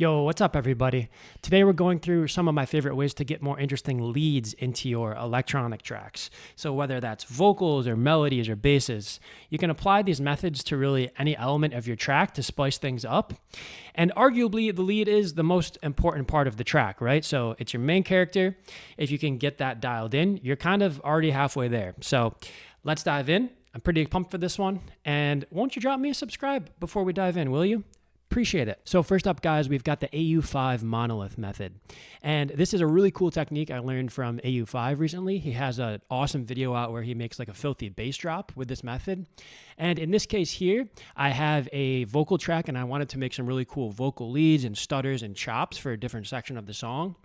Yo, what's up, everybody? Today we're going through some of my favorite ways to get more interesting leads into your electronic tracks. So whether that's vocals or melodies or basses, you can apply these methods to really any element of your track to spice things up. And arguably, the lead is the most important part of the track, right? So it's your main character. If you can get that dialed in, you're kind of already halfway there. So let's dive in. I'm pretty pumped for this one. And won't you drop me a subscribe before we dive in, will you? Appreciate it. So first up, guys, we've got the Au5 Monolith Method. And this is a really cool technique I learned from Au5 recently. He has an awesome video out where he makes like a filthy bass drop with this method. And in this case here, I have a vocal track and I wanted to make some really cool vocal leads and stutters and chops for a different section of the song.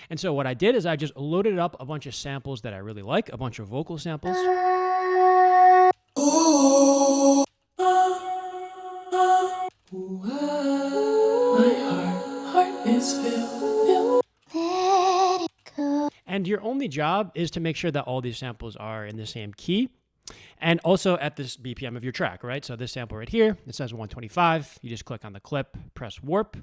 And so what I did is I just loaded up a bunch of samples that I really like, a bunch of vocal samples. And your only job is to make sure that all these samples are in the same key and also at this BPM of your track, right? So this sample right here, it says 125. You just click on the clip, press warp.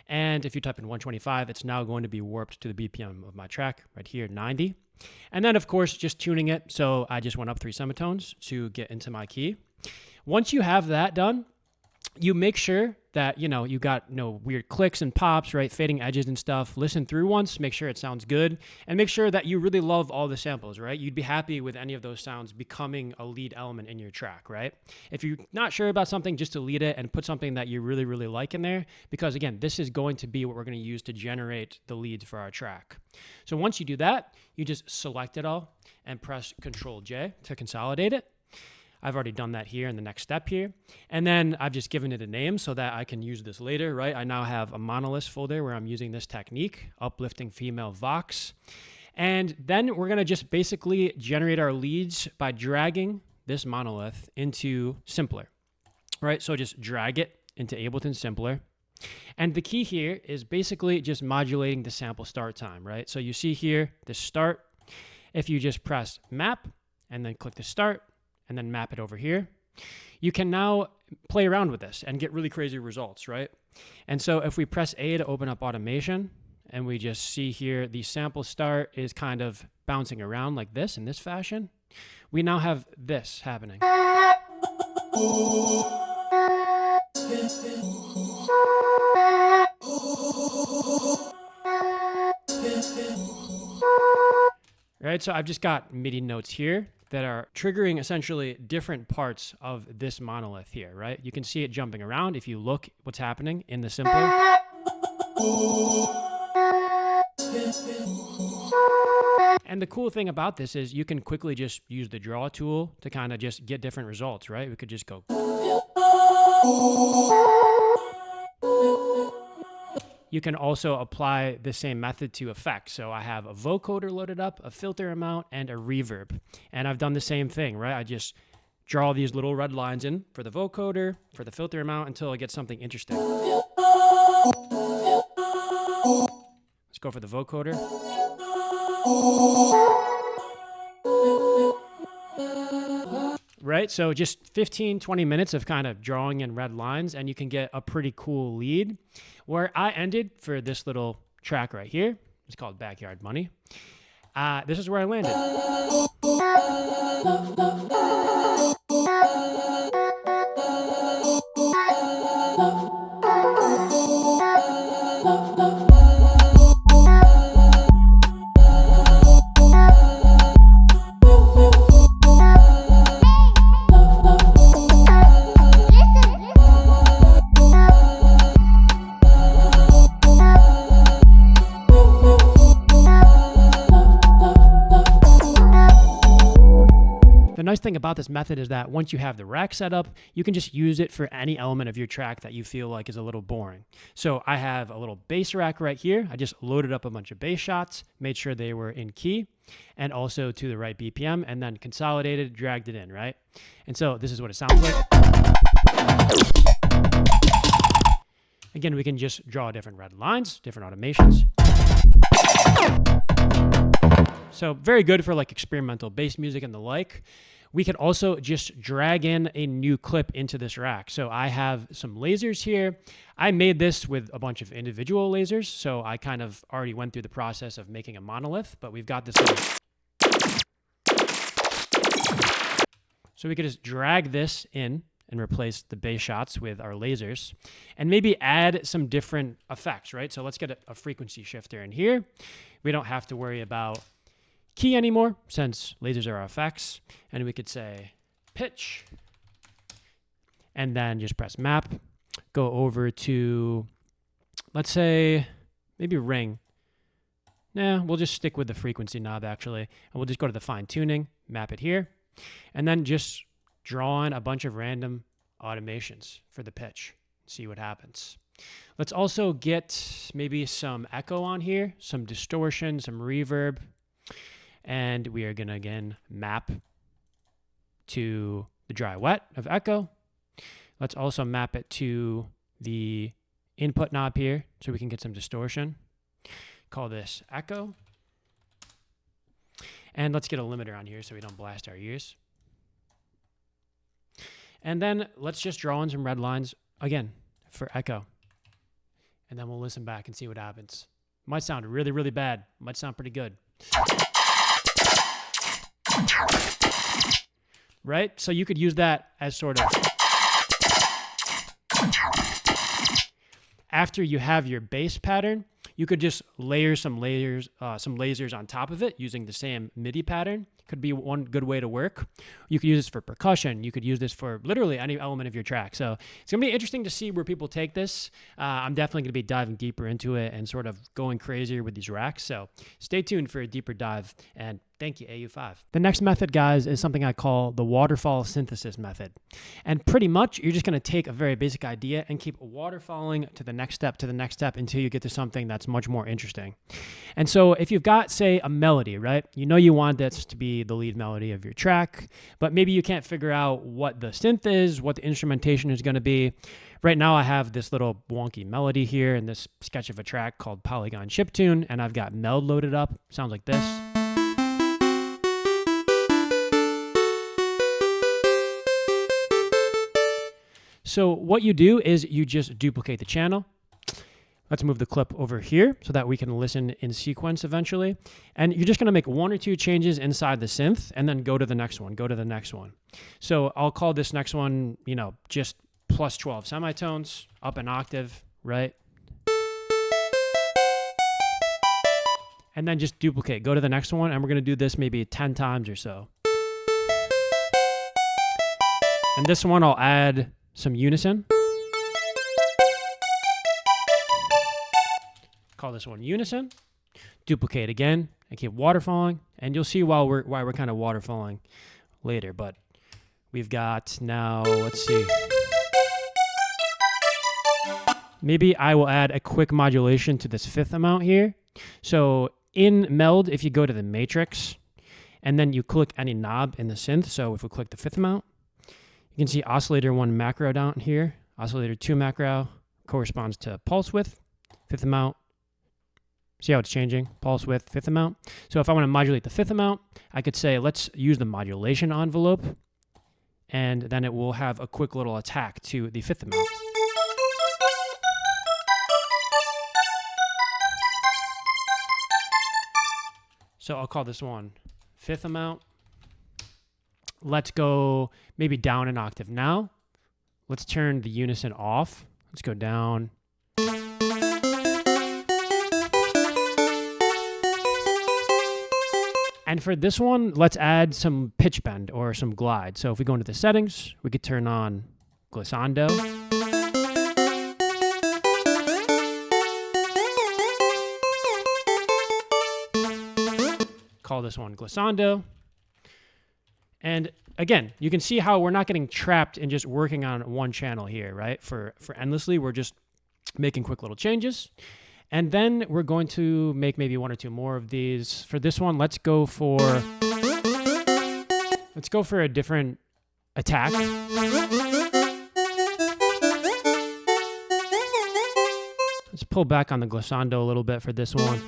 And if you type in 125, it's now going to be warped to the BPM of my track right here, 90. And then, of course, just tuning it. So I just went up 3 semitones to get into my key. Once you have that done, you make sure that, you got no weird clicks and pops, right? Fading edges and stuff. Listen through once, make sure it sounds good, and make sure that you really love all the samples, right? You'd be happy with any of those sounds becoming a lead element in your track, right? If you're not sure about something, just delete it and put something that you really, really like in there, because again, this is going to be what we're going to use to generate the leads for our track. So once you do that, you just select it all and press Control J to consolidate it. I've already done that here in the next step here. And then I've just given it a name so that I can use this later, right? I now have a monolith folder where I'm using this technique, uplifting female vox. And then we're going to just basically generate our leads by dragging this monolith into Simpler, right? So just drag it into Ableton Simpler. And the key here is basically just modulating the sample start time, right? So you see here, the start, if you just press map and then click the start, and then map it over here, you can now play around with this and get really crazy results, right? And so if we press A to open up automation, and we just see here the sample start is kind of bouncing around like this in this fashion, we now have this happening. Right, so I've just got MIDI notes here that are triggering essentially different parts of this monolith here, right? You can see it jumping around if you look what's happening in the Simpler. And the cool thing about this is you can quickly just use the draw tool to kind of just get different results, right? We could just go. You can also apply the same method to effects. So I have a vocoder loaded up, a filter amount, and a reverb. And I've done the same thing, right? I just draw these little red lines in for the vocoder, for the filter amount, until I get something interesting. Let's go for the vocoder. Right, so just 15, 20 minutes of kind of drawing in red lines and you can get a pretty cool lead. Where I ended for this little track right here, it's called Backyard Money. This is where I landed. The nice thing about this method is that once you have the rack set up, you can just use it for any element of your track that you feel like is a little boring. So I have a little bass rack right here. I just loaded up a bunch of bass shots, made sure they were in key and also to the right BPM, and then consolidated, dragged it in, right? And so this is what it sounds like. Again, we can just draw different red lines, different automations. So very good for like experimental bass music and the like. we could also just drag in a new clip into this rack. So I have some lasers here. I made this with a bunch of individual lasers, so I kind of already went through the process of making a monolith, but we've got this little... So we could just drag this in and replace the bass shots with our lasers and maybe add some different effects, right? So let's get a frequency shifter in here. We don't have to worry about key anymore since lasers are our effects. And we could say pitch and then just press map, go over to, let's say maybe ring. Nah, we'll just stick with the frequency knob actually. And we'll just go to the fine tuning, map it here. And then just draw in a bunch of random automations for the pitch. See what happens. Let's also get maybe some echo on here, some distortion, some reverb. And we are going to, again, map to the dry wet of echo. Let's also map it to the input knob here so we can get some distortion. Call this echo. And let's get a limiter on here so we don't blast our ears. And then let's just draw in some red lines, again, for echo. And then we'll listen back and see what happens. Might sound really, really bad. Might sound pretty good. Right? So you could use that as sort of... After you have your bass pattern, you could just layer some lasers on top of it using the same MIDI pattern. Could be one good way to work. You could use this for percussion. You could use this for literally any element of your track. So it's going to be interesting to see where people take this. I'm definitely going to be diving deeper into it and sort of going crazier with these racks. So stay tuned for a deeper dive. And thank you, Au5. The next method, guys, is something I call the waterfall synthesis method. And pretty much, you're just going to take a very basic idea and keep waterfalling to the next step until you get to something that's much more interesting. And so if you've got, say, a melody, right? You know you want this to be the lead melody of your track, but maybe you can't figure out what the synth is, what the instrumentation is going to be. Right now I have this little wonky melody here in this sketch of a track called Polygon Chiptune, and I've got Meld loaded up. Sounds like this. So what you do is you just duplicate the channel. Let's move the clip over here so that we can listen in sequence eventually. And you're just going to make one or two changes inside the synth and then go to the next one, go to the next one. So I'll call this next one, you know, just plus 12 semitones, up an octave, right? And then just duplicate, go to the next one, and we're going to do this maybe 10 times or so. And this one I'll add some unison. Call this one unison. Duplicate again and keep waterfalling. And you'll see why we're kind of waterfalling later. But we've got now, let's see. Maybe I will add a quick modulation to this fifth amount here. So in Meld, if you go to the matrix and then you click any knob in the synth. So if we click the fifth amount, you can see oscillator 1 macro down here. Oscillator 2 macro corresponds to pulse width, fifth amount. See how it's changing? Pulse width, fifth amount. So if I want to modulate the fifth amount, I could say, let's use the modulation envelope, and then it will have a quick little attack to the fifth amount. So I'll call this one fifth amount. Let's go maybe down an octave now. Let's turn the unison off. Let's go down. And for this one, let's add some pitch bend or some glide. So if we go into the settings, we could turn on glissando. Call this one glissando. And again, you can see how we're not getting trapped in just working on one channel here, right? For endlessly, we're just making quick little changes. And then we're going to make maybe one or two more of these. For this one, let's go for a different attack. Let's pull back on the glissando a little bit for this one.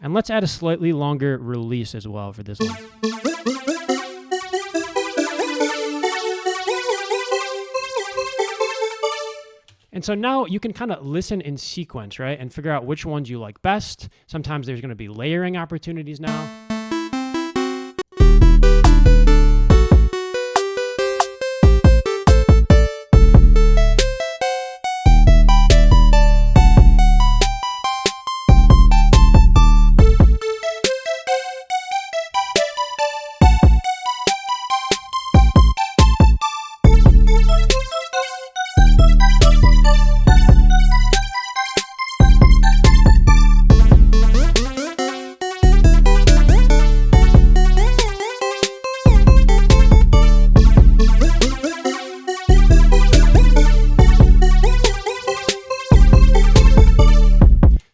And let's add a slightly longer release as well for this one. And so now you can kind of listen in sequence, right? And figure out which ones you like best. Sometimes there's going to be layering opportunities now.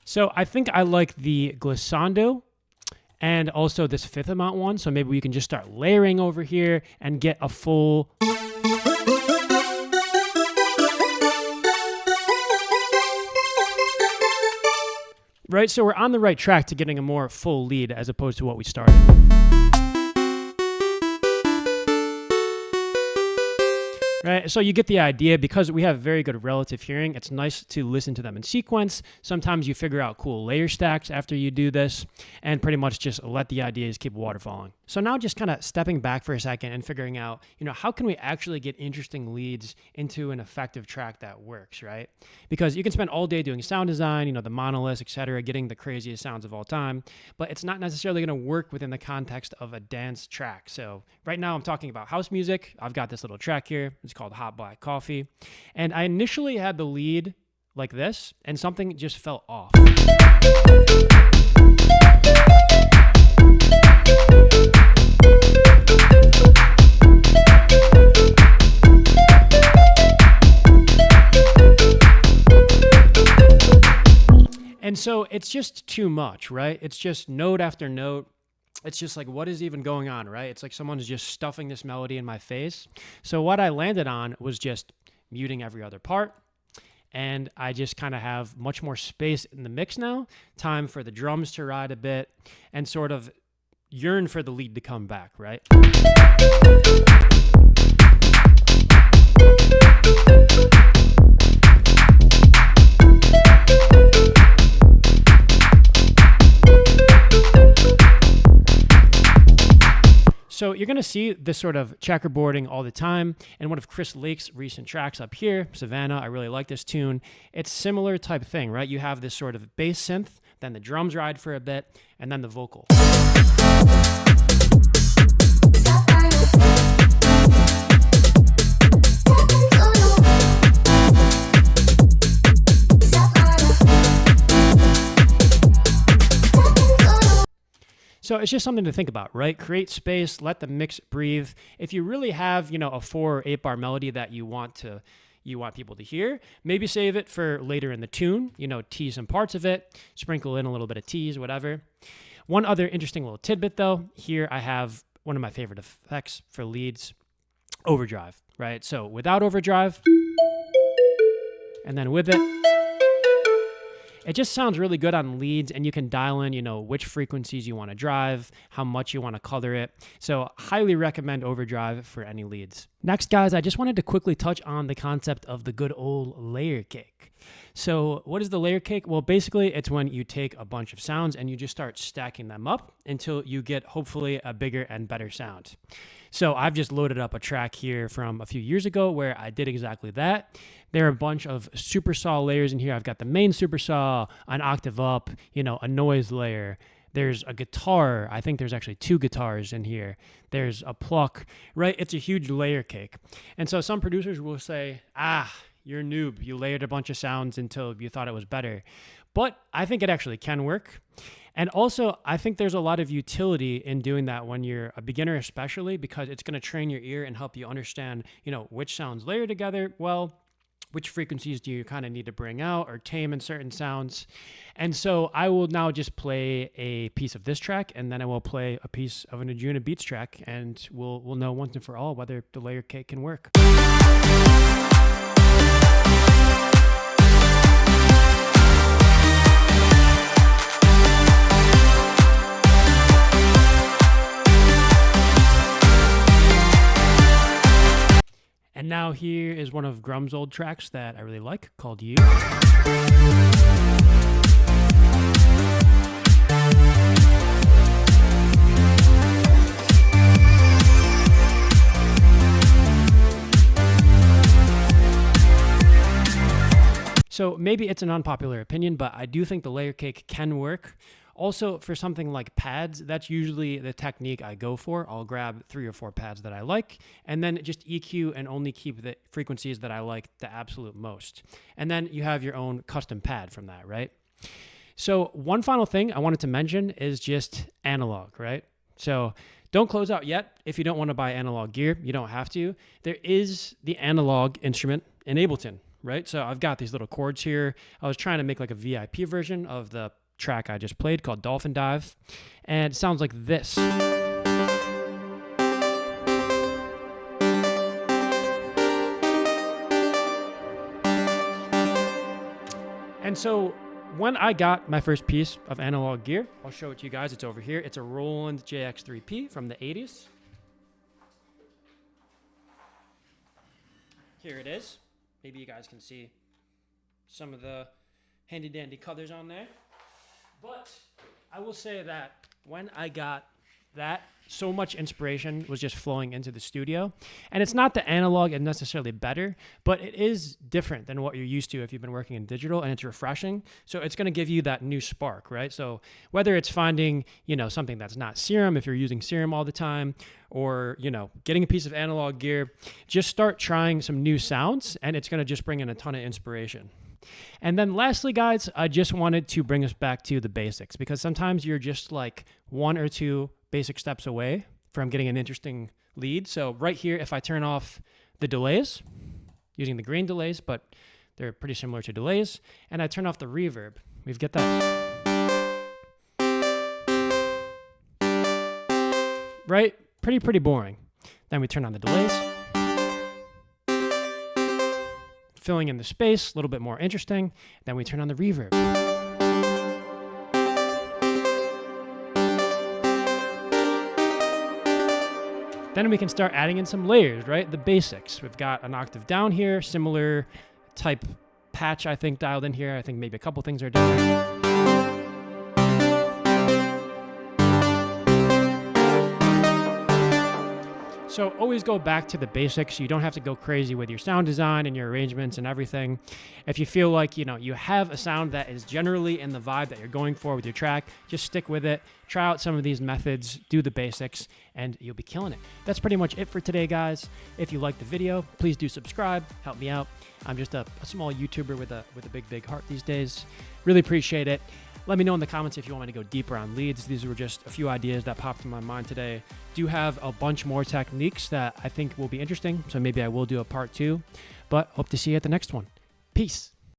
So I think I like the glissando and also this fifth amount one. So maybe we can just start layering over here and get a full. Right, so we're on the right track to getting a more full lead as opposed to what we started with. Right, so you get the idea. Because we have very good relative hearing, it's nice to listen to them in sequence. Sometimes you figure out cool layer stacks after you do this, and pretty much just let the ideas keep waterfalling. So now just kind of stepping back for a second and figuring out, how can we actually get interesting leads into an effective track that works, right? Because you can spend all day doing sound design, the monoliths, etc., getting the craziest sounds of all time, but it's not necessarily going to work within the context of a dance track. So right now I'm talking about house music. I've got this little track here. It's called Hot Black Coffee. And I initially had the lead like this, and something just fell off. And so it's just too much, right? It's just note after note. It's just like, what is even going on, right? It's like someone's just stuffing this melody in my face. So what I landed on was just muting every other part. And I just kind of have much more space in the mix now. Time for the drums to ride a bit and sort of yearn for the lead to come back, right? So you're going to see this sort of checkerboarding all the time. And one of Chris Lake's recent tracks up here, Savannah, I really like this tune. It's similar type thing, right? You have this sort of bass synth, then the drums ride for a bit, and then the vocal. So it's just something to think about, right? Create space, let the mix breathe. If you really have, a 4 or 8 bar melody that you want people to hear, maybe save it for later in the tune, tease some parts of it, sprinkle in a little bit of tease, whatever. One other interesting little tidbit though, here I have one of my favorite effects for leads, overdrive, right? So without overdrive, and then with it, it just sounds really good on leads, and you can dial in, which frequencies you want to drive, how much you want to color it. So highly recommend overdrive for any leads. Next, guys, I just wanted to quickly touch on the concept of the good old layer cake. So what is the layer cake? Well, basically, it's when you take a bunch of sounds and you just start stacking them up until you get, hopefully, a bigger and better sound. So I've just loaded up a track here from a few years ago where I did exactly that. There are a bunch of super saw layers in here. I've got the main super saw, an octave up, a noise layer. There's a guitar. I think there's actually 2 guitars in here. There's a pluck, right? It's a huge layer cake. And so some producers will say, you're a noob. You layered a bunch of sounds until you thought it was better. But I think it actually can work. And also, I think there's a lot of utility in doing that when you're a beginner, especially because it's going to train your ear and help you understand, which sounds layer together well, which frequencies do you kind of need to bring out or tame in certain sounds. And so I will now just play a piece of this track, and then I will play a piece of an Arjuna Beats track, and we'll know once and for all whether the layer cake can work. here is one of Grum's old tracks that I really like called You. So maybe it's an unpopular opinion, but I do think the layer cake can work. Also, for something like pads, that's usually the technique I go for. I'll grab 3 or 4 pads that I like, and then just EQ and only keep the frequencies that I like the absolute most. And then you have your own custom pad from that, right? So one final thing I wanted to mention is just analog, right? So don't close out yet. If you don't want to buy analog gear, you don't have to. There is the analog instrument in Ableton, right? So I've got these little chords here. I was trying to make like a VIP version of the track I just played called Dolphin Dive, and it sounds like this. And so when I got my first piece of analog gear, I'll show it to you guys. It's over here. It's a Roland JX3P from the 80s. Here it is. Maybe you guys can see some of the handy dandy colors on there. But I will say that when I got that, so much inspiration was just flowing into the studio. And it's not the analog and necessarily better, but it is different than what you're used to if you've been working in digital, and it's refreshing. So it's going to give you that new spark, right? So whether it's finding, something that's not Serum, if you're using Serum all the time, or, getting a piece of analog gear, just start trying some new sounds, and it's going to just bring in a ton of inspiration. And then lastly, guys, I just wanted to bring us back to the basics, because sometimes you're just like 1 or 2 basic steps away from getting an interesting lead. So right here, if I turn off the delays, using the green delays, but they're pretty similar to delays, and I turn off the reverb, we get that. Right? Pretty boring. Then we turn on the delays. Filling in the space, a little bit more interesting. Then we turn on the reverb. Then we can start adding in some layers, right? The basics. We've got an octave down here, similar type patch, I think, dialed in here. I think maybe a couple things are different. So always go back to the basics. You don't have to go crazy with your sound design and your arrangements and everything. If you feel like, you have a sound that is generally in the vibe that you're going for with your track, just stick with it. Try out some of these methods, do the basics, and you'll be killing it. That's pretty much it for today, guys. If you liked the video, please do subscribe, help me out. I'm just a small YouTuber with a big heart these days. Really appreciate it. Let me know in the comments if you want me to go deeper on leads. These were just a few ideas that popped in my mind today. Do have a bunch more techniques that I think will be interesting, so maybe I will do a part 2. But hope to see you at the next one. Peace.